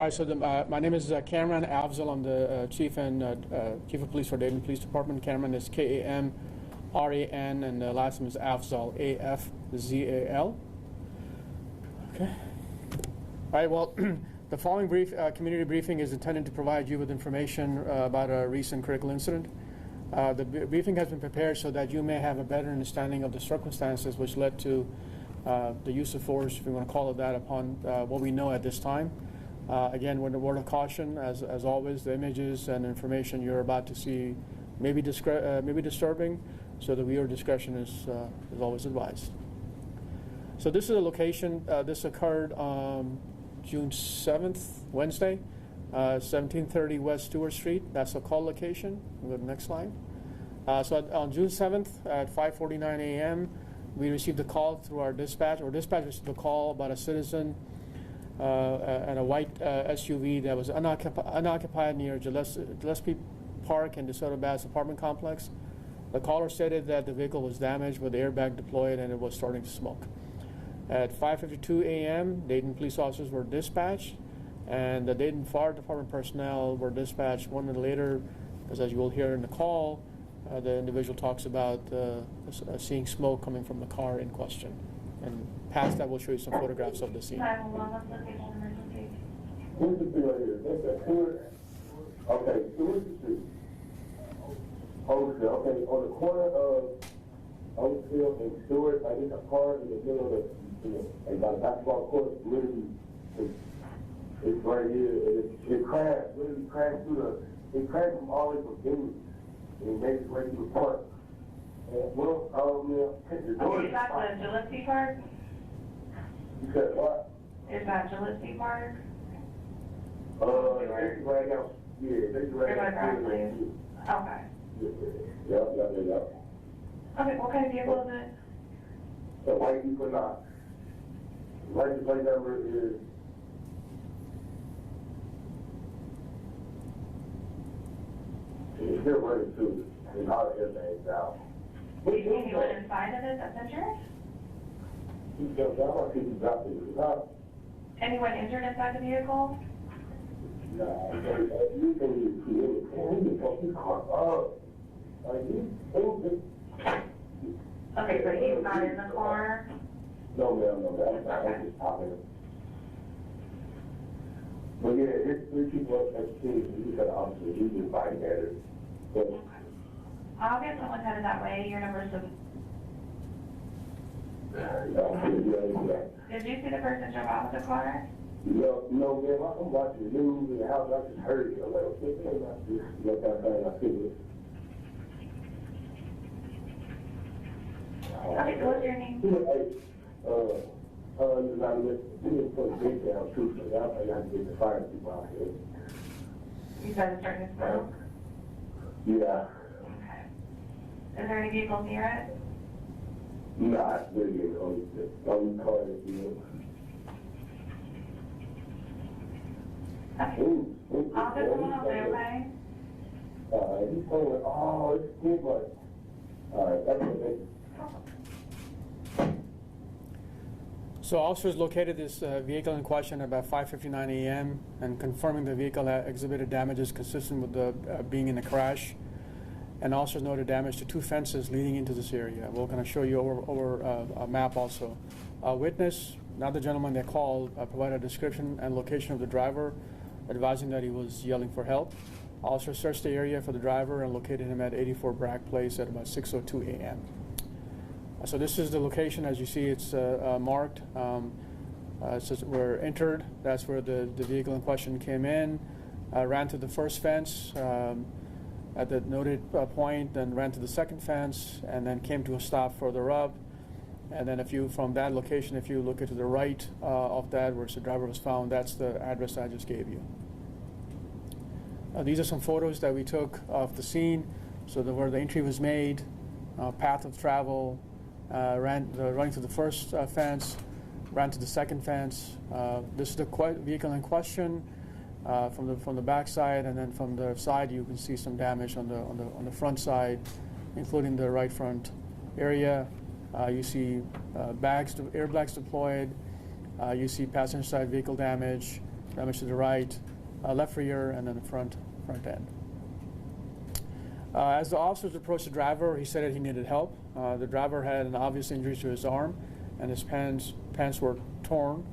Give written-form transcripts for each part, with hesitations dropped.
Hi, so my name is Cameron Afzal. I'm the chief of police for Dayton Police Department. Cameron is K-A-M-R-A-N, and the last name is Afzal, A-F-Z-A-L. Okay. All right. Well, the following community briefing is intended to provide you with information about a recent critical incident. The briefing has been prepared so that you may have a better understanding of the circumstances which led to the use of force, if you want to call it that, upon what we know at this time. Again, with a word of caution, as always, the images and information you're about to see may be disturbing, so the viewer discretion is always advised. So this is a location. This occurred June 7th, Wednesday, 1730 West Stewart Street. That's a call location. We'll go to the next slide. So on June 7th at 5:49 a.m., we received a call through our dispatch. Our dispatch received a call about a citizen and a white SUV that was unoccupied near Gillespie Park and DeSoto Bass apartment complex. The caller stated that the vehicle was damaged with the airbag deployed and it was starting to smoke. At 5:52 a.m., Dayton police officers were dispatched, and the Dayton Fire Department personnel were dispatched 1 minute later, because as you will hear in the call, the individual talks about seeing smoke coming from the car in question. And past that, we'll show you some photographs of the scene. Where's the street right here? That's that Stewart. Okay, Stewart Street. Oakville. Okay, on the corner of Oakville and Stewart, I think a car in the middle of the by the basketball court, literally, it's right here. It crashed, literally crashed through it crashed from all the way from Vinny, and it made its way to the park. And well, is that the Gillespie Park? You said what? Is that Gillespie Park? They drag out. Yeah, they drag out. Okay. Yeah. Okay, what kind of vehicle is it? So white people not. License plate number is it's still running too. And all the airbags out. Anyone inside of it that's injured? Anyone injured inside the vehicle? No, you can use the car up. Okay, so he's not in the car? No, ma'am, I'm just talking. But yeah, it's 3 people up at the scene. You got an officer, you just fighting at it. I'll get someone headed that way. Your number's the... Did you see the person jump out of the car? No, man, I'm watching the news in the house. I just heard it. I'm like, okay, look how fast I see it. Okay, so what's your name? You put a big down too, so I got to get the fire people out here. You said it's starting to smoke? Yeah. Okay. Is there any vehicles near it? Nah, it's really only car that's here. Okay. I'll get someone else there, okay? He's going, oh, it's good, but... Alright, that's okay. So officers located this vehicle in question about 5:59 a.m. and confirming the vehicle had exhibited damages consistent with the being in a crash. And officers noted damage to 2 fences leading into this area. We're going to show you over a map also. A witness, not the gentleman they called, provided a description and location of the driver, advising that he was yelling for help. Officers searched the area for the driver and located him at 84 Bragg Place at about 6:02 a.m. So this is the location. As you see, it's marked. It says we're entered. That's where the vehicle in question came in, ran to the first fence at the noted point, then ran to the second fence, and then came to a stop further up. And then from that location, if you look to the right of that, where the driver was found, that's the address I just gave you. These are some photos that we took of the scene, so where the entry was made, path of travel, running to the first fence, ran to the second fence. This is the vehicle in question from the back side, and then from the side you can see some damage on the front side, including the right front area. You see airbags deployed. You see passenger side vehicle damage. damage to the right, left rear, and then the front end. As the officers approached the driver, he said that he needed help. The driver had an obvious injury to his arm, and his pants were torn.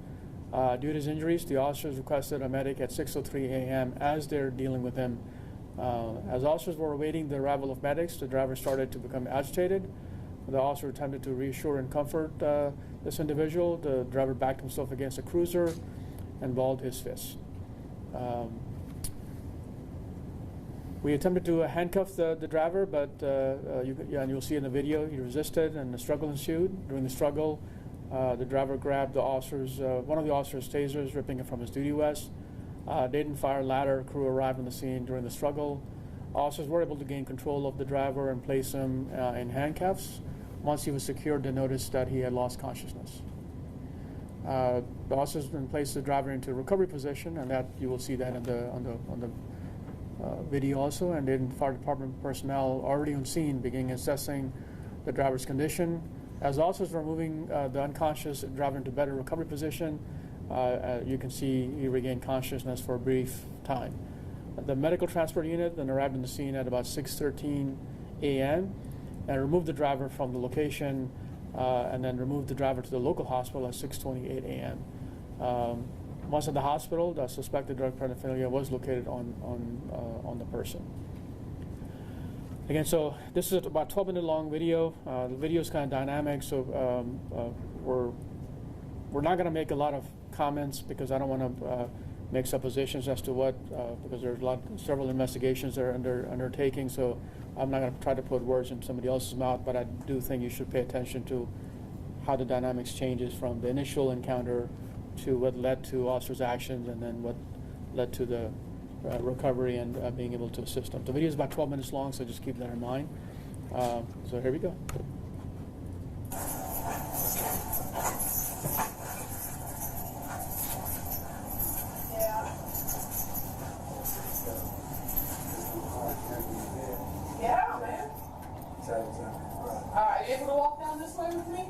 Due to his injuries, the officers requested a medic at 6:03 a.m. as they're dealing with him. As officers were awaiting the arrival of medics, the driver started to become agitated. The officer attempted to reassure and comfort this individual. The driver backed himself against a cruiser and balled his fists. We attempted to handcuff the driver, but and you'll see in the video, he resisted and the struggle ensued. During the struggle, the driver grabbed the one of the officer's tasers, ripping it from his duty vest. Dayton Fire Ladder crew arrived on the scene during the struggle. Officers were able to gain control of the driver and place him in handcuffs. Once he was secured, they noticed that he had lost consciousness. The officers then placed the driver into a recovery position, and that you will see that on the video also. And Dayton Fire Department personnel already on scene began assessing the driver's condition. As officers were moving the unconscious driver into better recovery position, you can see he regained consciousness for a brief time. The medical transport unit then arrived on the scene at about 6:13 a.m. and removed the driver from the location, and then removed the driver to the local hospital at 6:28 a.m. Once at the hospital, the suspected drug paraphernalia was located on the person. Again, so this is about 12-minute long video. The video is kind of dynamic, so we're not going to make a lot of comments because I don't want to make suppositions as to what, because there's several investigations that are undertaking. So I'm not going to try to put words in somebody else's mouth, but I do think you should pay attention to how the dynamics changes from the initial encounter to what led to officers' actions, and then what led to the recovery and being able to assist them. The video is about 12 minutes long, so just keep that in mind. So here we go. Yeah, man. Alright, you able to walk down this way with me?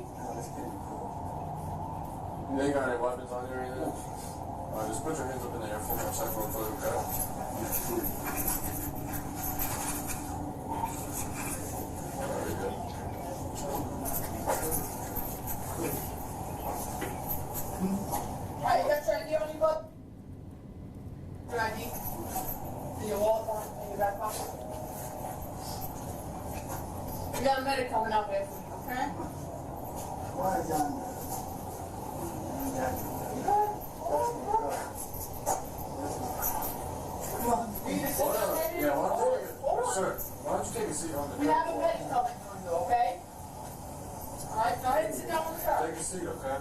You ain't got any weapons on you or anything? Just put your hands up in the air for me a second real quick, okay? Very good. Alright, you got your ID on you, bud? Your ID? In your wallet in your back pocket? We got a medic coming out there for you, okay? Why, John? You good? Come on. You need to sit down there? Yeah, why don't you Hold on. sir, why don't you take a seat on the We have a medic coming for you, okay? Alright, go ahead and sit down on the truck. Take a seat, okay?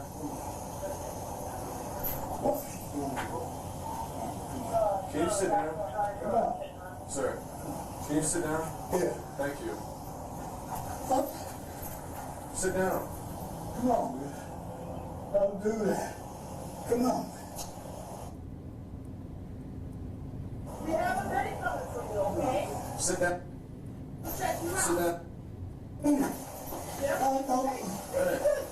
Can you sit down? Come on. Sir, can you sit down? Here. Thank you. What? Sit down. Come on, man. Don't do that. Come on. We have a medic coming for you, okay? Sit down. Check you out. Sit down. Yeah? No. Hey,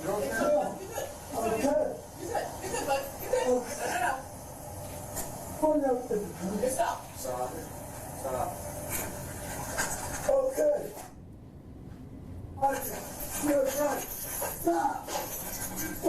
you okay? You good? Okay. You good? You good, bud? You good? No. Point out to the Good stop. Stop. Stop. Okay. Okay. You're right. Stop. Stop.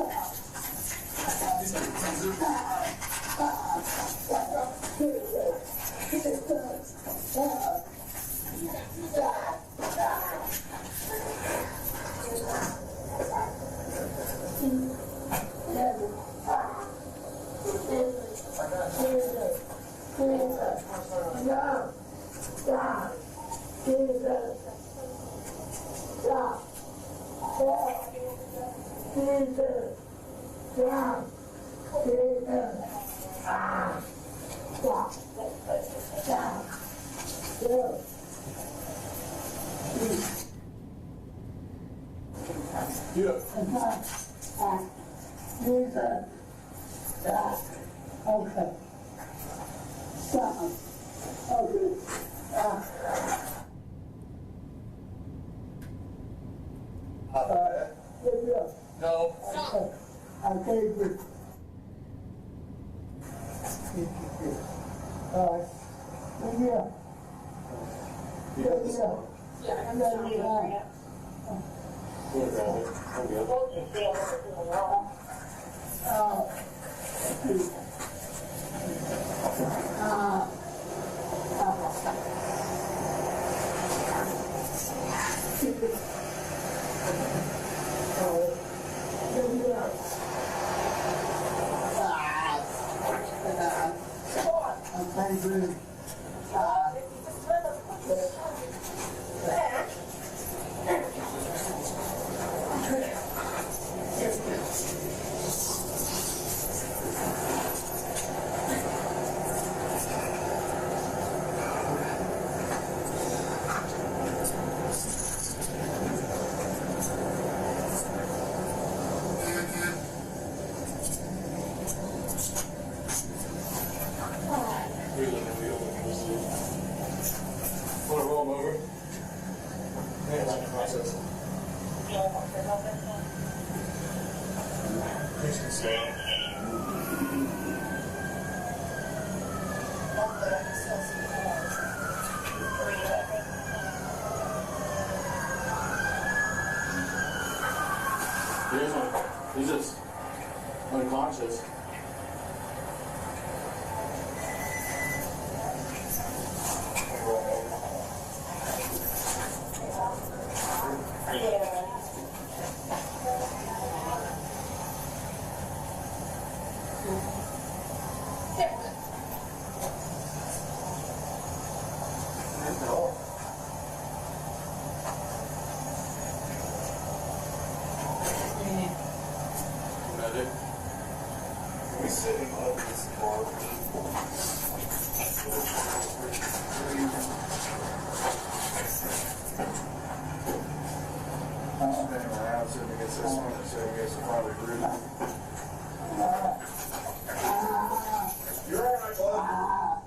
No. I gave you. Yeah. You got this one? Yeah, I got it. We'll grab it. I'm good. Want to roll them over? Yeah, it's in the process. Please can stay. He's just unconscious. Medic. We set him up this bar. I'm spinning around so he gets this one, so he gets the probably breathing. You're all right, bud.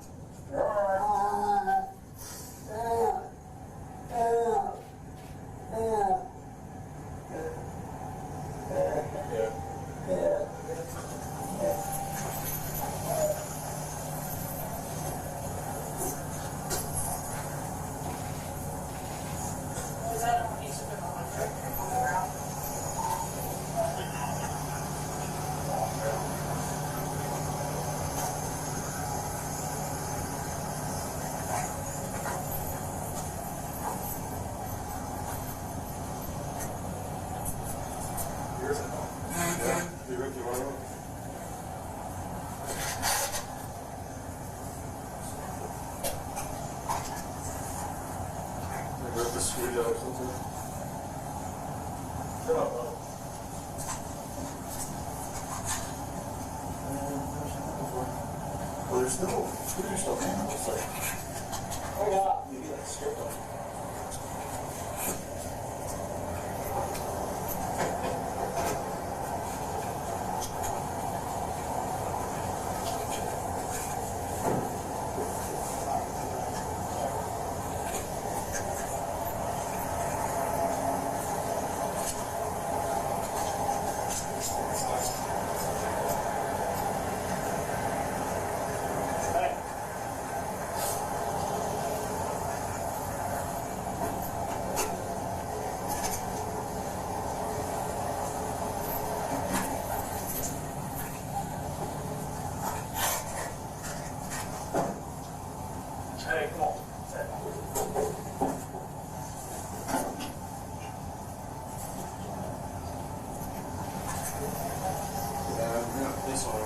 You're all right. You Ricky Marlowe? I got the screwdriver something. Shut up, bud. Well, there's still screws stuff in it. It's like, Oh, yeah. you get that stripped off. Hey, come on. Yeah, this one.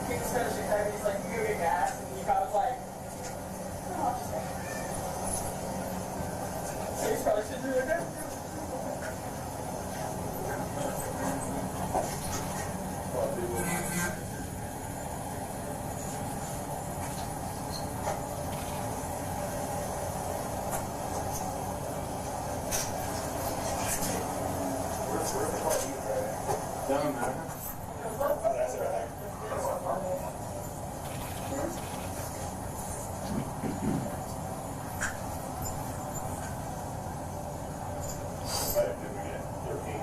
He was finishing there, he's like moving gas, and you guys like, oh, so he's probably sitting there. Doesn't matter. Oh, that's it right there. Right, did we get 13?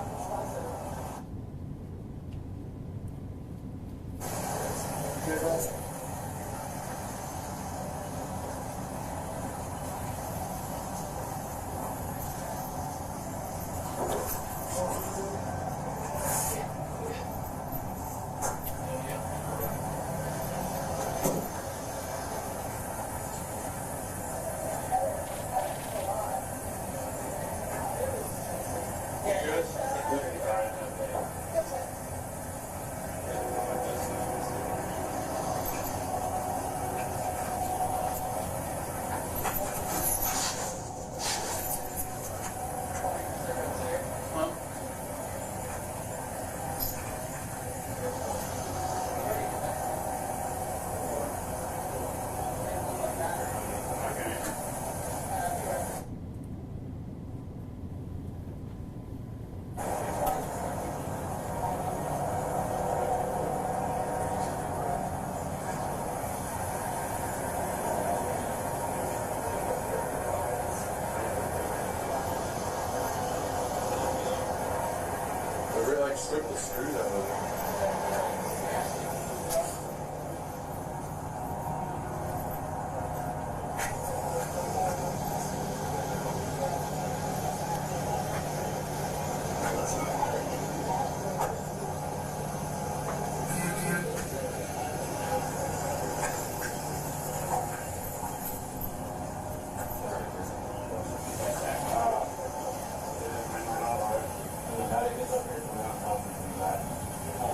They really like strip the screws out of it.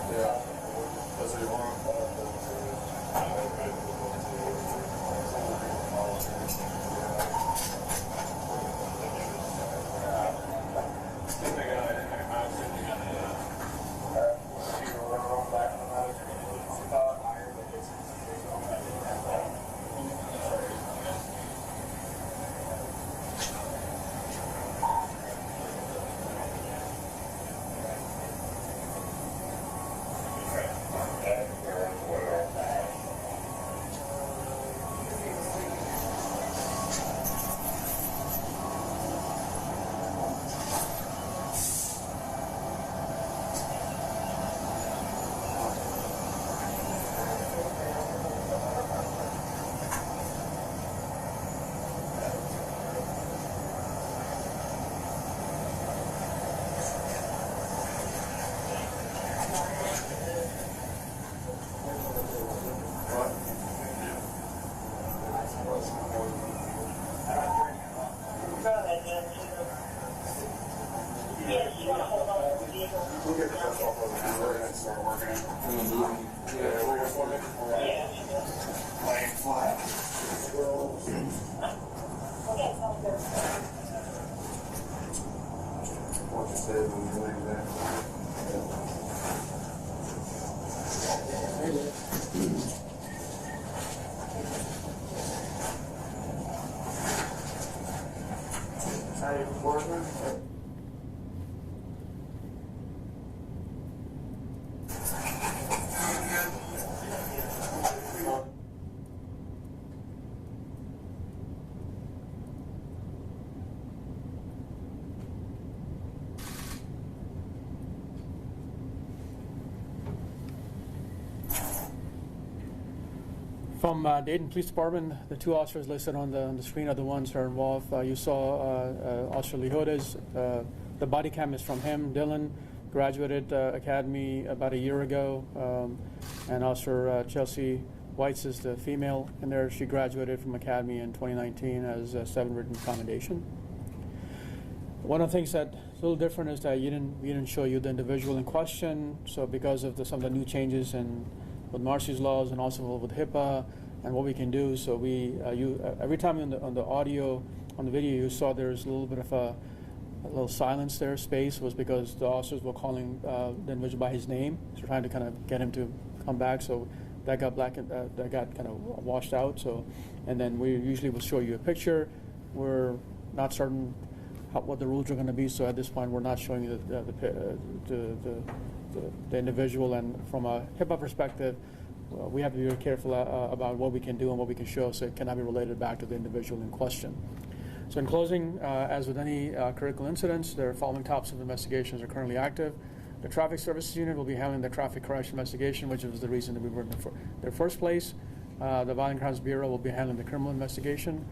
Yeah. That's what you want. We'll get the first off of the floor and start working it. And then moving. Yeah, we're going for it. Laying flat. What you said when you leave that. How you working? From Dayton Police Department, the two officers listed on the screen are the ones who are involved. You saw Officer Lijodes. The body cam is from him. Dylan graduated academy about a year ago, and Officer Chelsea Whites is the female in there. She graduated from academy in 2019 as a 7 written commendation. One of the things that's a little different is that we didn't show you the individual in question. So because of some of the new changes with Marcy's laws and also with HIPAA and what we can do, so every time on the audio, on the video, you saw there's a little bit of a little silence there. Space was because the officers were calling the individual by his name, so trying to kind of get him to come back. So that got that got kind of washed out. So, and then we usually will show you a picture. We're not certain what the rules are going to be. So at this point, we're not showing you the individual, and from a HIPAA perspective, we have to be very careful about what we can do and what we can show, so it cannot be related back to the individual in question. So in closing, as with any critical incidents, the following types of investigations are currently active. The Traffic Services Unit will be handling the traffic crash investigation, which was the reason that we were in the first place. The Violent Crimes Bureau will be handling the criminal investigation.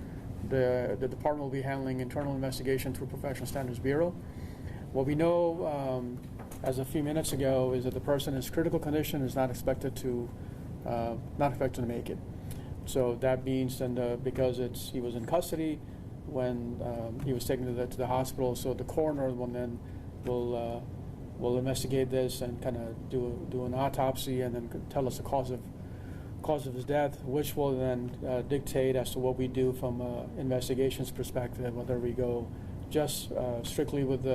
The department will be handling internal investigation through Professional Standards Bureau. What we know as a few minutes ago is that the person in critical condition is not expected to make it. So that means, and because he was in custody when he was taken to the hospital, so the coroner will then will investigate this and kind of do an autopsy and then tell us the cause of his death, which will then dictate as to what we do from investigations perspective, whether we go just strictly with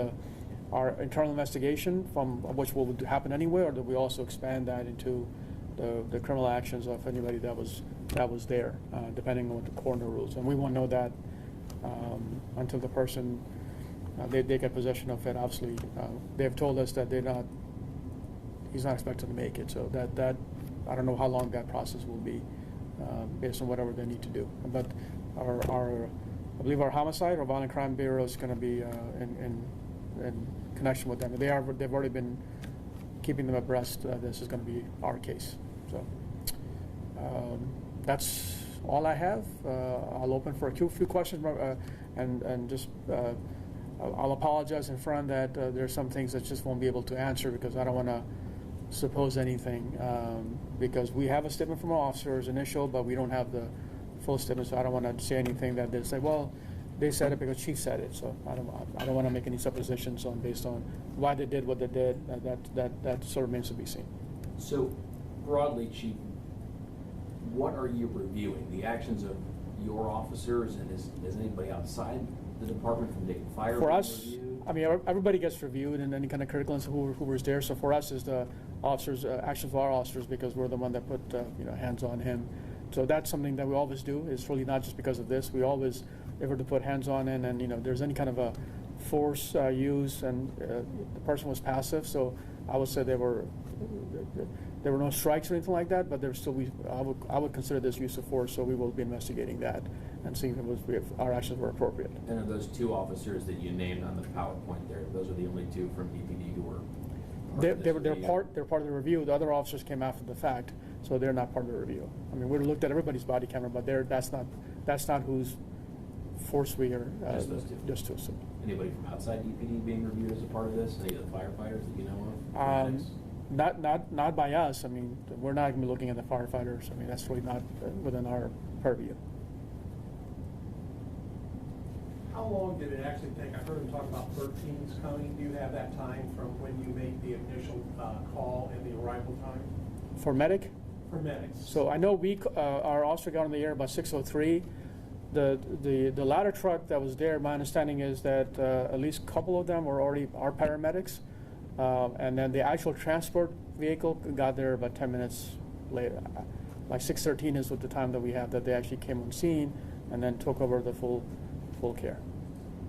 our internal investigation, from which will happen anyway, or do we also expand that into the criminal actions of anybody that was there, depending on what the coroner rules. And we won't know that until the person they get possession of it. Obviously, they've told us that he's not expected to make it. So that I don't know how long that process will be, based on whatever they need to do. But I believe our homicide or violent crime bureau is going to be in connection with them. They've already been keeping them abreast. This is going to be our case. So that's all I have. I'll open for a few questions, and just I'll apologize in front that there's some things that just won't be able to answer, because I don't want to suppose anything, because we have a statement from our officers initial, but we don't have the full statement, so I don't want to say anything that they say, well, they said it because Chief said it. So I don't want to make any suppositions based on why they did what they did. That sort of remains to be seen. So broadly, Chief, what are you reviewing? The actions of your officers, and is anybody outside the department from Dayton Fire? For us, reviewed? I mean, everybody gets reviewed in any kind of critical incident who was there. So for us, is the officers, actions of our officers, because we're the one that put hands on him. So that's something that we always do. It's really not just because of this. We always ever to put hands on him, and there's any kind of a force used, and the person was passive. So I would say there were no strikes or anything like that, but there's still I would consider this use of force. So we will be investigating that and seeing if our actions were appropriate. And are those two officers that you named on the PowerPoint there, those are the only two from DPD who were? They're part of the review. The other officers came after the fact, so they're not part of the review. I mean, we looked at everybody's body camera, but that's not whose force we are. Just those two. Just two. So. Anybody from outside DPD being reviewed as a part of this? Any of the firefighters that you know of? Not by us. I mean, we're not going to be looking at the firefighters. I mean, that's really not within our purview. How long did it actually take? I heard him talk about 13s coming. Do you have that time from when you made the initial call and the arrival time? For medic? For medics. So I know our officer got on the air about 6:03. The ladder truck that was there, my understanding is that at least a couple of them were already our paramedics. And then the actual transport vehicle got there about 10 minutes later. Like 6:13 is what the time that we have that they actually came on scene and then took over the full care.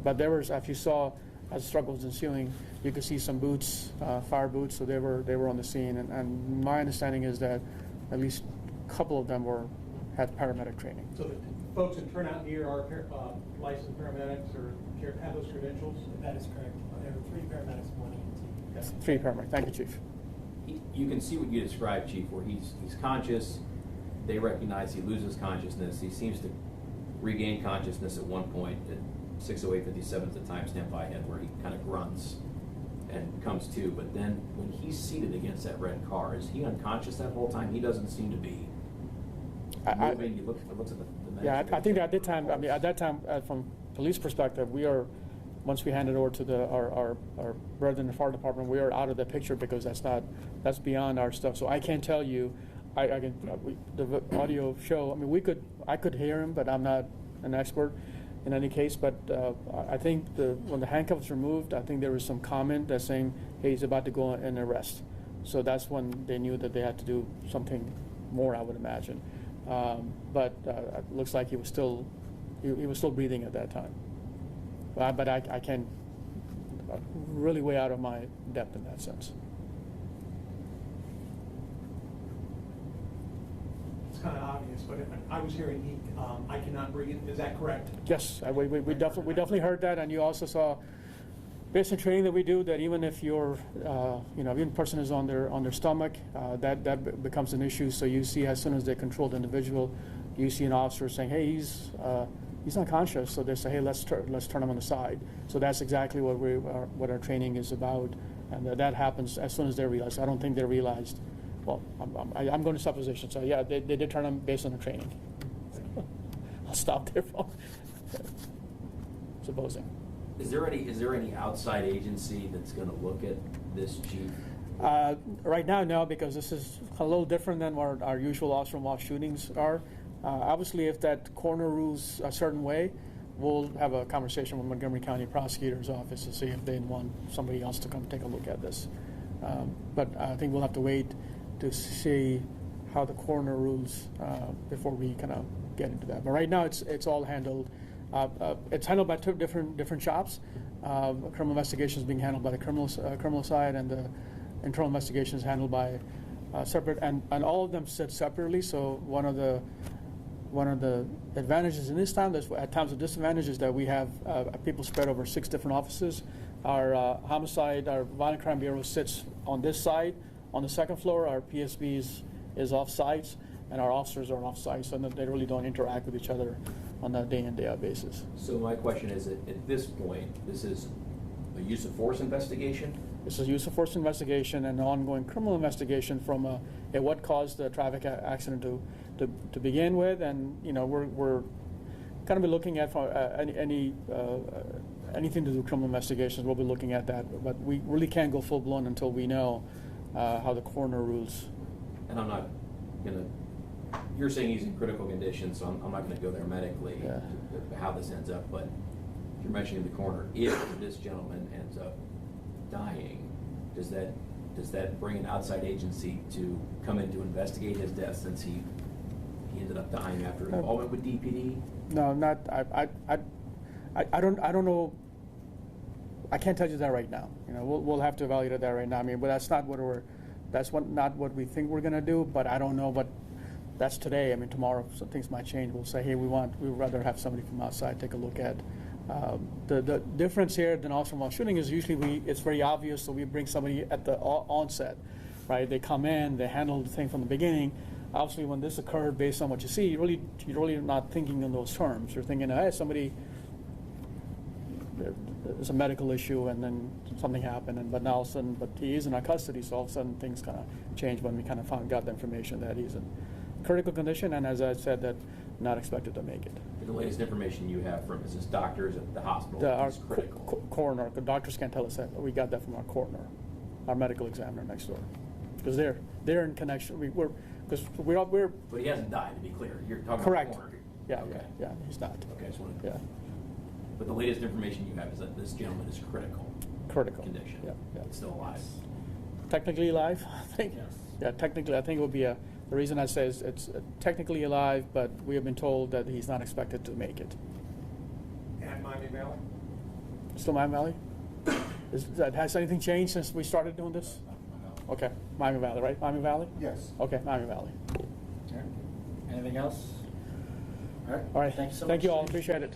But there was, if you saw, as the struggle was ensuing, you could see some boots, fire boots, so they were on the scene. And my understanding is that at least a couple of them had paramedic training. So the folks in turnout gear are licensed paramedics or have those credentials? That is correct. There were 3 paramedics, 1 EMT. Yes. 3 paramedics. Thank you, Chief. You can see what you described, Chief, where he's conscious. They recognize he loses consciousness. He seems to regain consciousness at one point at 6:08:57 is the timestamp I had, where he kind of grunts and comes to. But then when he's seated against that red car, is he unconscious that whole time? He doesn't seem to be moving. He looks at the yeah, I think at that time, from police perspective, once we handed over to our brethren in the fire department, we are out of the picture, because that's beyond our stuff. So I can't tell you. The audio show. I mean, I could hear him, but I'm not an expert in any case. But I think when the handcuffs were removed, I think there was some comment that's saying, "Hey, he's about to go and arrest." So that's when they knew that they had to do something more, I would imagine. But it looks like he was still breathing at that time. But I can really way out of my depth in that sense. obvious, but I was hearing I cannot breathe. Is that correct? Yes, we definitely heard that, and you also saw, based on training that we do, that even if you're, even a person is on their stomach, that becomes an issue. So you see, as soon as they control the individual, you see an officer saying, "Hey, he's not conscious." So they say, "Hey, let's turn him on the side." So that's exactly what our training is about, and that happens as soon as they realize. I don't think they realized. Well, I'm going to supposition. So yeah, they did turn him based on the training. I'll stop there from supposing. Is there any outside agency that's going to look at this, Chief? Right now, no, because this is a little different than what our usual officer-involved shootings are. Obviously, if that coroner rules a certain way, we'll have a conversation with Montgomery County Prosecutor's Office to see if they want somebody else to come take a look at this. But I think we'll have to wait to see how the coroner rules before we kind of get into that. But right now, it's all handled. It's handled by two different shops. Criminal investigation is being handled by the criminal side, and the internal investigation is handled by separate. And all of them sit separately. So one of the advantages in this time, there's at times a disadvantage, is that we have people spread over 6 different offices. Our homicide, our violent crime bureau sits on this side, on the 2nd floor. Our PSB is off sites, and our officers are off sites, so they really don't interact with each other on a day-in, day-out basis. So my question is, at this point, this is a use of force investigation? This is a use of force investigation and an ongoing criminal investigation from what caused the traffic accident to begin with, and we're going to be looking at anything to do with criminal investigations. We'll be looking at that, but we really can't go full blown until we know how the coroner rules. And I'm not going to. You're saying he's in critical condition, so I'm not going to go there medically to how this ends up. But you're mentioning the coroner. If this gentleman ends up dying, does that bring an outside agency to come in to investigate his death, since he ended up dying after involvement with DPD? No, not. I don't know. I can't tell you that right now. We'll have to evaluate that right now. I mean, but that's not what we think we're going to do. But I don't know. But that's today. I mean, tomorrow some things might change. We'll say, hey, we'd rather have somebody from outside take a look at. The difference here than officer-involved shooting is usually it's very obvious. So we bring somebody at the onset, right? They come in, they handle the thing from the beginning. Obviously, when this occurred, based on what you see, you're really not thinking in those terms. You're thinking, hey, somebody. There's a medical issue, and then something happened, but now all of a sudden, but he is in our custody, so all of a sudden things kind of changed when we kind of got the information that he's in critical condition, and as I said, that not expected to make it. The latest information you have from is this doctors at the hospital? Our coroner. The doctors can't tell us that. We got that from our coroner, our medical examiner next door, because they're in connection. We're. But he hasn't died, to be clear. You're talking correct. about the coroner. Yeah, okay. yeah, he's not. Okay, I just wanted. Yeah. But the latest information you have is that this gentleman is critical condition. Yeah. It's still alive. Technically alive, I think. Yes. Yeah, technically, I think it would be the reason I say it's technically alive, but we have been told that he's not expected to make it. At Miami Valley? Still Miami Valley? Has anything changed since we started doing this? Okay, Miami Valley, right? Miami Valley? Yes. Okay, Miami Valley. Anything else? All right. All right. Thank you so much. Thank you all. Appreciate it.